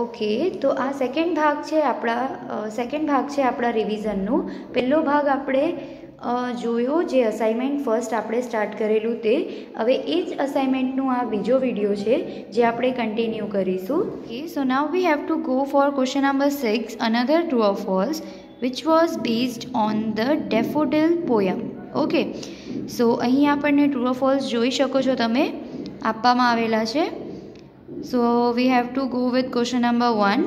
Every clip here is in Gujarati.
ओके, तो आ सेकंड भाग है आपड़ा रिविजननु। पहलो भाग आपणे जोयो जे असाइनमेंट फर्स्ट आपणे स्टार्ट करेलू ते। हवे ए ज असाइनमेंटनु आ बीजो विडियो छे जे आपणे कंटिन्यू करीशुं। Okay, so now we have to go for question number 6, another true or false which was based on the daffodil poem. Okay, so अहीं आपणे ट्रू और फॉल्स जोई शको छो तमे, आपवामां आवेला छे। So we have to go with question number 1.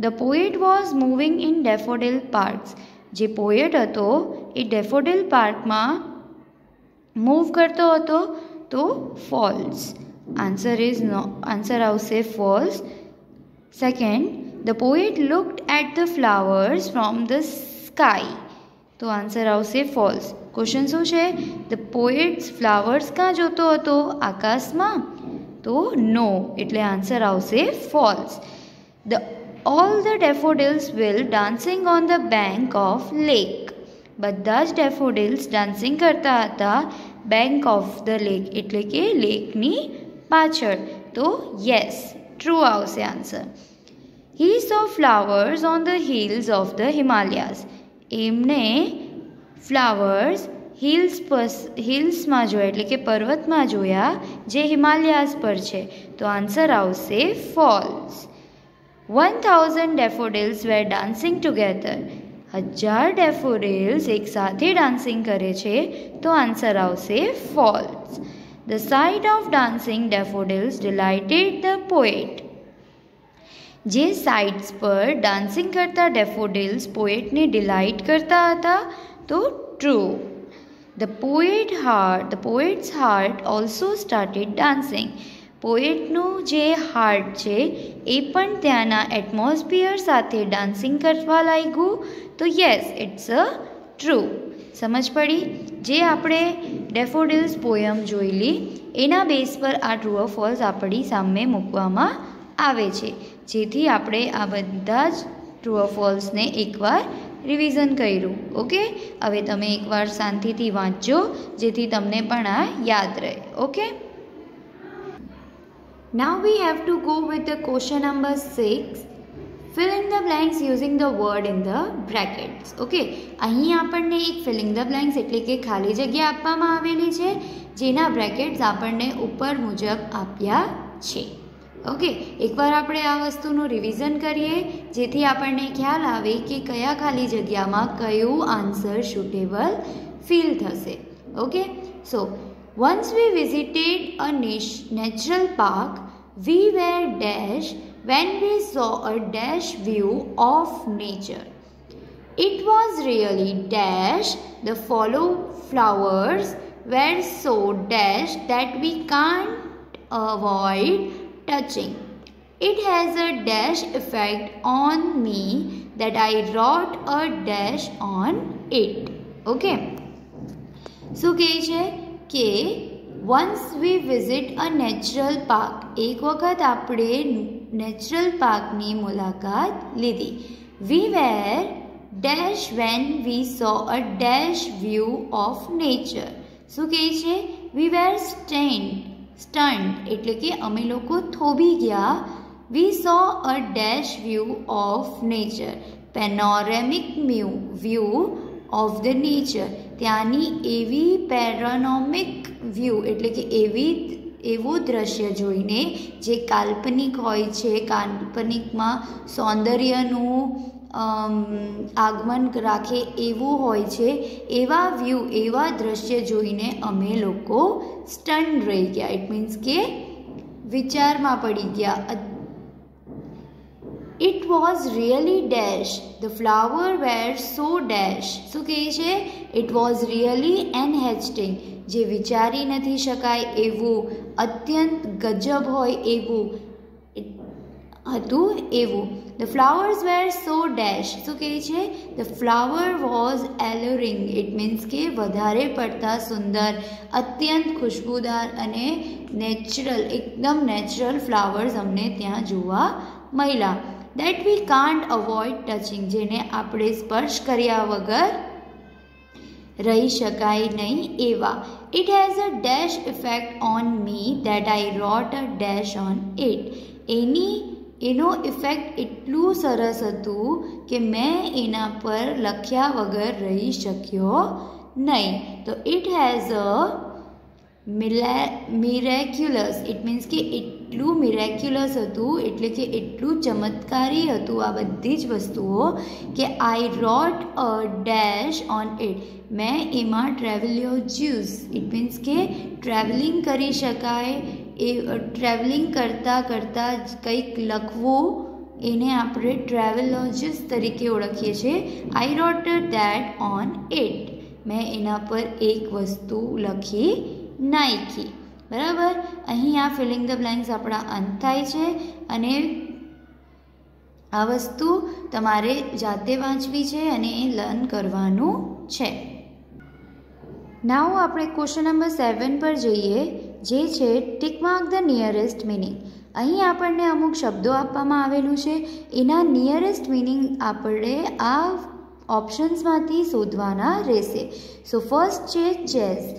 The poet was moving in daffodil parks. J poet હતો એ daffodil park માં move કરતો હતો તો false. Answer આવશે false. Second, the poet looked at the flowers from the sky. તો answer આવશે false. Question શું છે? The poet flowers ક્યાં જોતો હતો? આકાશમાં? तो नो, एटले आंसर आवशे false. All the daffodils will dancing on the bank of lake. बधा ज डेफोडिल्स डांसिंग करता हता बैंक ऑफ द लेक, एटले के लेकनी पाछळ. तो यस, ट्रू आवशे answer. He saw flowers on the hills of the Himalayas. एमने फ्लावर्स हिल्स में जोया, एटले के पर्वत में जोया जे हिमालयास पर छे. तो आंसर आवशे false. 1000 daffodils were dancing together. 1000 daffodils एक साथे डांसिंग करे छे. तो आंसर आवशे false. The sight of dancing daffodils delighted the poet. जे साइट्स पर डांसिंग करता डेफोडिल्स पोएट ने डिलाइट करता हता. तो true. The poet's heart also started dancing. પોએટનું જે હાર્ટ છે એ પણ ત્યાંના એટમોસ્ફિયર સાથે ડાન્સિંગ કરવા લાગ્યું. તો યસ, ઇટ્સ અ ટ્રુ. સમજ પડી? જે આપણે ડેફોડિલ્સ પોયમ જોયેલી એના બેઝ પર આ ટ્રુ ઓર ફોલ્સ આપણી સામે મૂકવામાં આવે છે, જેથી આપણે આ બધા જ ટ્રુ ઓર ફોલ્સને એકવાર रिविजन कर्યું. ओके, हवे तमे एक बार शांतिथी वाँचो जेथी तमने पण आ याद रहे. Okay, now we have to go with the question number 6. Fill in the blanks using the word in the brackets. Okay, अहीं आपणने एक फिलिंग द ब्लेंक्स एटले के खाली जग्या आपवामां आवेली छे, जेना ब्रेकेट्स आपणने उपर मुजब आप्या छे. ओके, एक बार आपणे आ वस्तुનું रिविजन करिए जेथी आपणने ख्याल आवे कि कया खाली जग्यामां कयो आंसर सुटेबल फील थशे. Okay, so once we visited a natural park, we were dash when we saw a dash view of nature. It was really dash. The flowers were so dash that we can't avoid touching. It has a dash effect on me that I wrote a dash on it. Okay, so कहे छे के once we visit a natural park, एक वखत आपणे नेचरल पार्क नी मुलाकात लीधी. We were dash when we saw a dash view of nature. so कहे छे we were stunned એટલે કે અમે લોકો થોભી ગયા. We saw a dash view of nature. Panoramic view of the nature. ત્યાંની એવી પેરાનોમિક વ્યૂ એટલે કે એવો દ્રશ્ય જોઈને જે કાલ્પનિક હોય છે, કાલ્પનિકમાં સૌંદર્યનું આગમન રાખે એવું હોય છે, એવા વ્યૂ, એવા દ્રશ્ય જોઈને અમે લોકો સ્ટન રહી ગયા. ઇટ મીન્સ કે વિચારમાં પડી ગયા. It was really dash. The flower were so dash. શું કહે છે? It was really enhancing. જે વિચારી નથી શકાય એવું, અત્યંત ગજબ હોય એવું હતું એવું. The flowers were so dash. શું કહે છે? The flower was alluring. It means કે વધારે પડતા સુંદર, અત્યંત ખુશ્બુદાર અને નેચરલ, એકદમ નેચરલ ફ્લાવર્સ અમને ત્યાં જોવા મળ્યા. That we can't avoid touching. જેને આપણે સ્પર્શ કર્યા વગર રહી શકાય નહીં એવા. It has a dash effect on me that I wrote a dash on it. એની એનો ઇફેક્ટ એટલું સરસ હતું કે મેં એના પર લખ્યા વગર રહી શક્યો નહીં. તો it has a મિરેક્યુલસ, it means કે એટલું મિરેક્યુલસ હતું, એટલે કે એટલું ચમત્કારી હતું આ બધી જ વસ્તુઓ કે આઈ રોટ અ ડેશ ઓન ઇટ, મેં એમાં ટ્રેવલ્યોજ્યુસ, ઇટ મીન્સ કે ટ્રાવેલિંગ કરી શકાય, એ ટ્રાવેલિંગ કરતાં કરતાં કંઈક લખવું, એને આપણે ટ્રાવેલોજિસ તરીકે ઓળખીએ છીએ. આઈ રોટ ધેટ ઓન ઇટ, મેં એના પર એક વસ્તુ લખી નાખી. બરાબર, અહીં આ ફિલિંગ ધ બ્લેન્ક્સ આપણા અંત થાય છે અને આ વસ્તુ તમારે જાતે વાંચવી છે અને એ લર્ન કરવાનું છે. નાઉ આપણે ક્વેશ્ચન નંબર 7 પર જઈએ, જે છે tick mark the nearest meaning. અહીં આપણને અમુક શબ્દો આપવામાં આવેલું છે, એના નિયરેસ્ટ મિનિંગ આપણે આ ઓપ્શન્સમાંથી શોધવાના રહેશે. સો ફર્સ્ટ છે ચેઝ.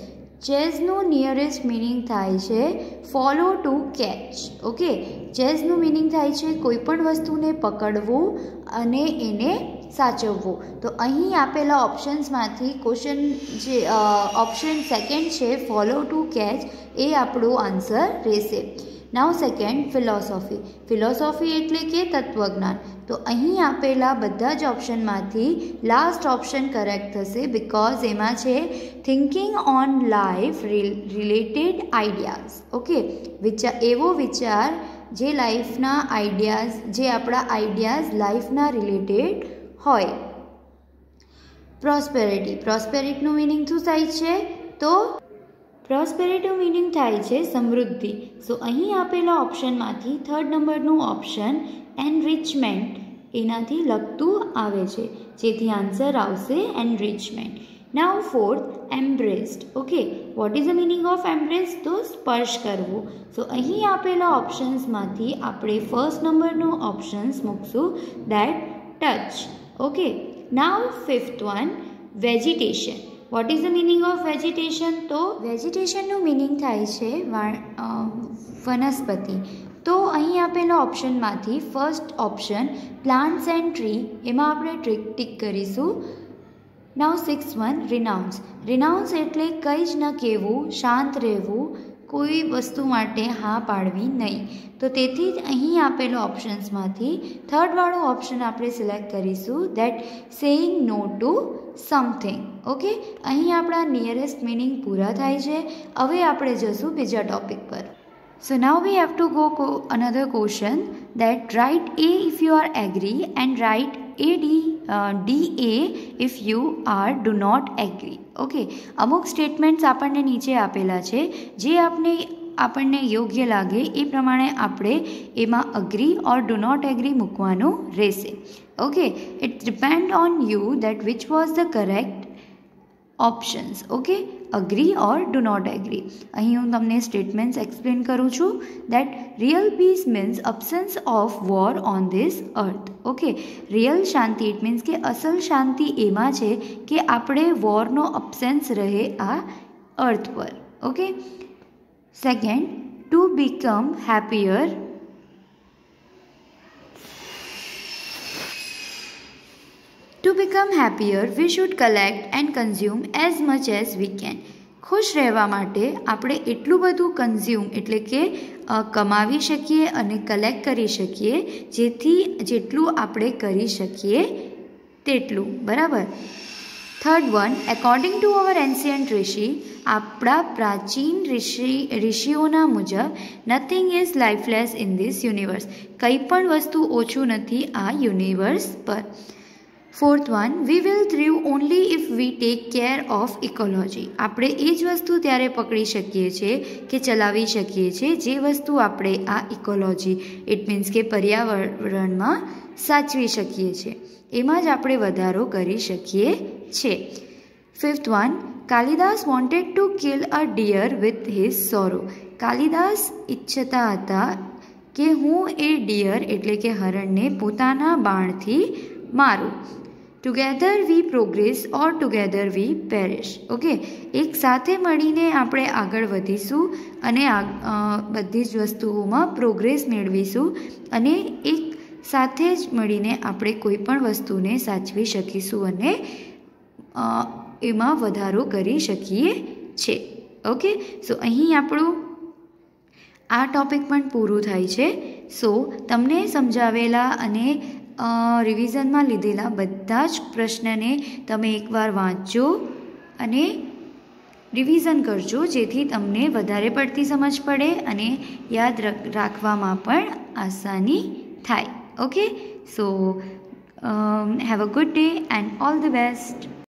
ચેઝનું નિયરેસ્ટ મિનિંગ થાય છે ફોલો ટુ કેચ. ઓકે, ચેઝનું મિનિંગ થાય છે કોઈ પણ વસ્તુને પકડવું અને એને સાચવવું. તો અહીં આપેલા ઓપ્શન્સમાંથી ક્વેશ્ચન જે ઓપ્શન સેકન્ડ છે ફોલો ટુ કેચ, એ આપણો આન્સર રહેશે. નાઉ સેકન્ડ ફિલોસોફી. ફિલોસોફી એટલે કે તત્વજ્ઞાન. તો અહીં આપેલા બધા જ ઓપ્શનમાંથી લાસ્ટ ઓપ્શન કરેક્ટ થશે, બિકોઝ એમાં છે thinking on life related ideas. Okay, એવો વિચાર જે લાઈફના આઈડિયાઝ, જે આપણા આઈડિયાઝ લાઈફના રિલેટેડ હોય. પ્રોસ્પેરિટી. પ્રોસ્પેરિટીનું મિનિંગ શું થાય છે? તો પ્રોસ્પેરિટીનું મિનિંગ થાય છે સમૃદ્ધિ. સો અહીં આપેલા ઓપ્શનમાંથી થર્ડ નંબરનું ઓપ્શન એનરિચમેન્ટ, એનાથી લગતું આવે છે, જેથી આન્સર આવશે enrichment. Now fourth embraced. Okay, what is the meaning of embrace? તો સ્પર્શ કરવું. સો અહીં આપેલા ઓપ્શન્સમાંથી આપણે ફર્સ્ટ નંબરનું ઓપ્શન્સ મૂકશું, that touch. Okay, now fifth one vegetation. What is the meaning of vegetation? તો વેજીટેશનનું મિનિંગ થાય છે વનસ્પતિ. તો અહીં આપેલા ઓપ્શનમાંથી first option plants and tree, એમાં આપણે ટિક કરીશું. નાઉ સિક્સ વન રિનાઉન્સ. રિનાઉન્સ એટલે કંઈ જ ન કહેવું, શાંત રહેવું, કોઈ વસ્તુ માટે હા પાડવી નહીં. તો તેથી જ અહીં આપેલા ઓપ્શન્સમાંથી થર્ડવાળો ઓપ્શન આપણે સિલેક્ટ કરીશું, that saying no to something. Okay, અહીં આપણા નિયરેસ્ટ મિનિંગ પૂરા થાય છે. હવે આપણે જશું બીજા ટોપિક પર. So now we have to go another question, that write A if you are agree and write DA if you are do not agree. Okay, અમુક સ્ટેટમેન્ટ્સ આપણને નીચે આપેલા છે, જે આપણને યોગ્ય લાગે એ પ્રમાણે આપણે એમાં agree or do not agree મૂકવાનું રહેશે. Okay, it depend on you that which was the correct options. Okay, agree or do not agree. અહીં હું તમને સ્ટેટમેન્ટ્સ એક્સપ્લેન કરું છું, that real peace means absence of war on this earth. Okay, real શાંતિ ઇટ મીન્સ કે અસલ શાંતિ એમાં છે કે આપણે વોરનો અબ્સેન્સ રહે આ અર્થ પર. Okay, second to become happier. To become happier, we should collect and consume as much as we can. ખુશ રહેવા માટે આપણે એટલું બધું કન્ઝ્યુમ એટલે કે કમાવી શકીએ અને કલેક્ટ કરી શકીએ, જેટલું આપણે કરી શકીએ તેટલું. બરાબર. Third one, according to our ancient rishi, આપણા પ્રાચીન ઋષિઓના મુજબ nothing is lifeless in this universe, કંઈ પણ વસ્તુ ઓછું નથી આ યુનિવર્સ પર. Fourth one, we will thrive only if we take care of ecology, આપણે એ જ વસ્તુ ત્યારે પકડી શકીએ છીએ કે ચલાવી શકીએ છીએ જે વસ્તુ આપણે આ ઇકોલોજી ઇટ મીન્સ કે પર્યાવરણમાં સાચવી શકીએ છીએ, એમાં જ આપણે વધારો કરી શકીએ છીએ. Fifth one, Kalidas wanted to kill a deer with his sorrow. Kalidas ઈચ્છતા હતા કે હું એ ડિયર એટલે કે હરણને પોતાના બાણથી મારું. ટુગેધર વી પ્રોગ્રેસ ઓર ટુગેધર વી પેરિશ. ઓકે, એક સાથે મળીને આપણે આગળ વધીશું અને બધી જ વસ્તુઓમાં પ્રોગ્રેસ મેળવીશું અને એક સાથે જ મળીને આપણે કોઈ પણ વસ્તુને સાચવી શકીશું અને એમાં વધારો કરી શકીએ છીએ. ઓકે, સો અહીં આપણું આ ટૉપિક પણ પૂરું થાય છે. સો તમને સમજાવેલા અને રિવિઝનમાં લીધેલા બધા જ પ્રશ્નને તમે એકવાર વાંચજો અને રિવિઝન કરજો, જેથી તમને વધારે પડતી સમજ પડે અને યાદ રાખવામાં પણ આસાની થાય. Okay, so have a good day and all the best.